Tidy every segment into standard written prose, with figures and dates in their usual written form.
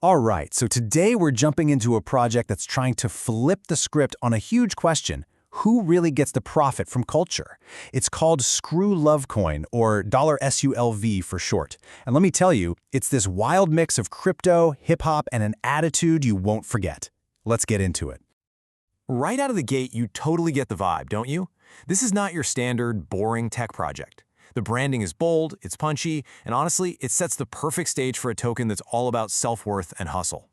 All right, so today we're jumping into a project that's trying to flip the script on a huge question: who really gets the profit from culture? It's called SLUV Coin, or $SULV for short. And let me tell you, it's this wild mix of crypto, hip-hop, and an attitude you won't forget. Let's get into it. Right out of the gate, you totally get the vibe, don't you? This is not your standard, boring tech project. The branding is bold, it's punchy, and honestly, it sets the perfect stage for a token that's all about self-worth and hustle.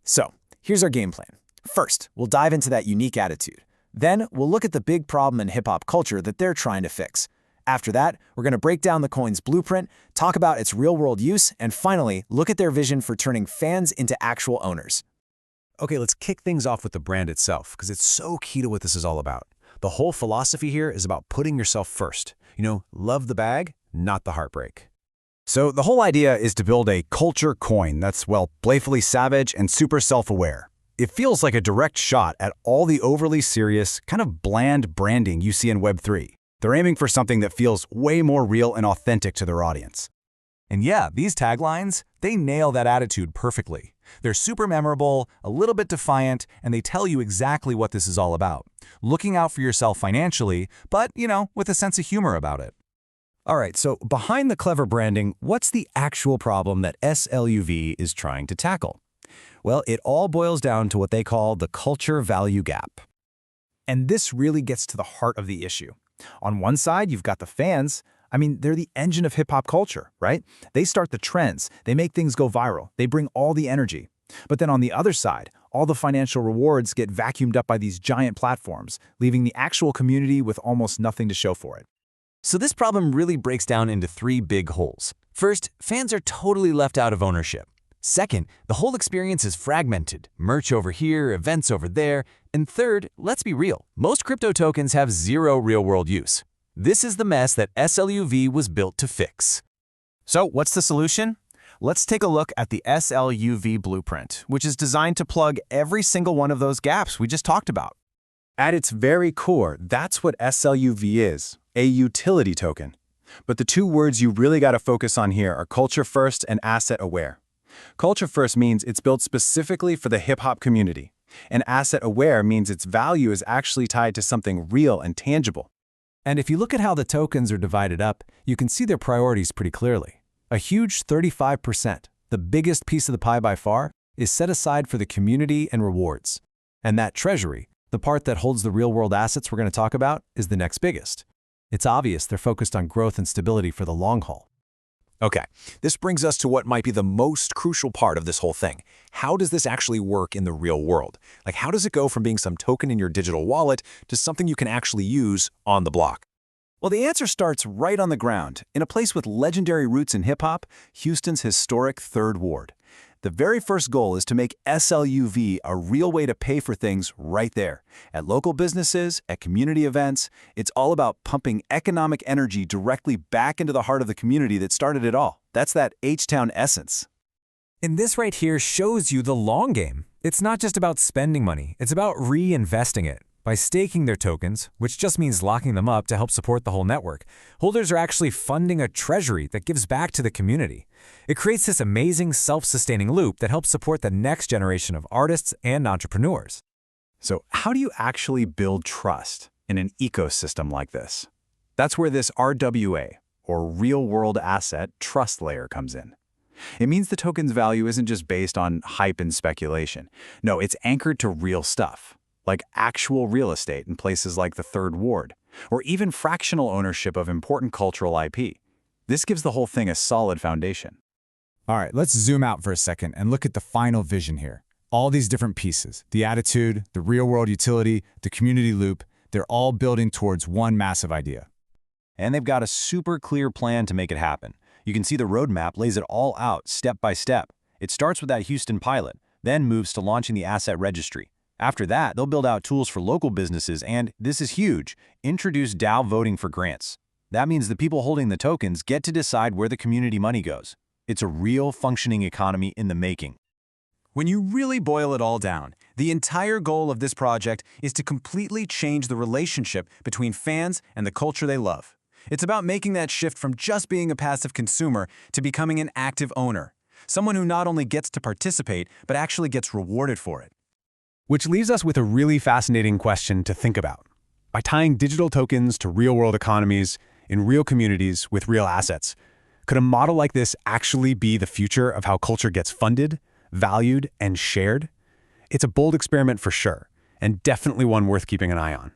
So, here's our game plan. First, we'll dive into that unique attitude. Then, we'll look at the big problem in hip-hop culture that they're trying to fix. After that, we're going to break down the coin's blueprint, talk about its real-world use, and finally, look at their vision for turning fans into actual owners. Okay, let's kick things off with the brand itself, because it's so key to what this is all about. The whole philosophy here is about putting yourself first. Love the bag, not the heartbreak. So the whole idea is to build a culture coin that's, well, playfully savage and super self-aware. It feels like a direct shot at all the overly serious, kind of bland branding you see in Web3. They're aiming for something that feels way more real and authentic to their audience. And yeah, these taglines, they nail that attitude perfectly. They're super memorable, a little bit defiant, and they tell you exactly what this is all about. Looking out for yourself financially, but, with a sense of humor about it. All right, so behind the clever branding, what's the actual problem that SLUV is trying to tackle? Well, it all boils down to what they call the culture value gap. And this really gets to the heart of the issue. On one side, you've got the fans. They're the engine of hip-hop culture, right? They start the trends, they make things go viral, they bring all the energy. But then on the other side, all the financial rewards get vacuumed up by these giant platforms, leaving the actual community with almost nothing to show for it. So this problem really breaks down into three big holes. First, fans are totally left out of ownership. Second, the whole experience is fragmented, merch over here, events over there. And third, let's be real, most crypto tokens have zero real-world use. This is the mess that SLUV was built to fix. So, what's the solution? Let's take a look at the SLUV blueprint, which is designed to plug every single one of those gaps we just talked about. At its very core, that's what SLUV is, a utility token. But the two words you really got to focus on here are culture first and asset aware. Culture first means it's built specifically for the hip-hop community, and asset aware means its value is actually tied to something real and tangible. And if you look at how the tokens are divided up, you can see their priorities pretty clearly. A huge 35%, the biggest piece of the pie by far, is set aside for the community and rewards. And that treasury, the part that holds the real-world assets we're going to talk about, is the next biggest. It's obvious they're focused on growth and stability for the long haul. Okay, this brings us to what might be the most crucial part of this whole thing. How does this actually work in the real world? Like, how does it go from being some token in your digital wallet to something you can actually use on the block? Well, the answer starts right on the ground, in a place with legendary roots in hip-hop, Houston's historic 3rd Ward. The very first goal is to make SLUV a real way to pay for things right there. At local businesses, at community events, it's all about pumping economic energy directly back into the heart of the community that started it all. That's that H-Town essence. And this right here shows you the long game. It's not just about spending money, it's about reinvesting it. By staking their tokens, which just means locking them up to help support the whole network, holders are actually funding a treasury that gives back to the community. It creates this amazing self-sustaining loop that helps support the next generation of artists and entrepreneurs. So how do you actually build trust in an ecosystem like this? That's where this RWA, or real-world asset trust layer, comes in. It means the token's value isn't just based on hype and speculation. No, it's anchored to real stuff, like actual real estate in places like the 3rd Ward, or even fractional ownership of important cultural IP. This gives the whole thing a solid foundation. All right, let's zoom out for a second and look at the final vision here. All these different pieces, the attitude, the real-world utility, the community loop, they're all building towards one massive idea. And they've got a super clear plan to make it happen. You can see the roadmap lays it all out step by step. It starts with that Houston pilot, then moves to launching the asset registry. After that, they'll build out tools for local businesses and, this is huge, introduce DAO voting for grants. That means the people holding the tokens get to decide where the community money goes. It's a real functioning economy in the making. When you really boil it all down, the entire goal of this project is to completely change the relationship between fans and the culture they love. It's about making that shift from just being a passive consumer to becoming an active owner. Someone who not only gets to participate, but actually gets rewarded for it. Which leaves us with a really fascinating question to think about. By tying digital tokens to real-world economies, in real communities with real assets, could a model like this actually be the future of how culture gets funded, valued, and shared? It's a bold experiment for sure, and definitely one worth keeping an eye on.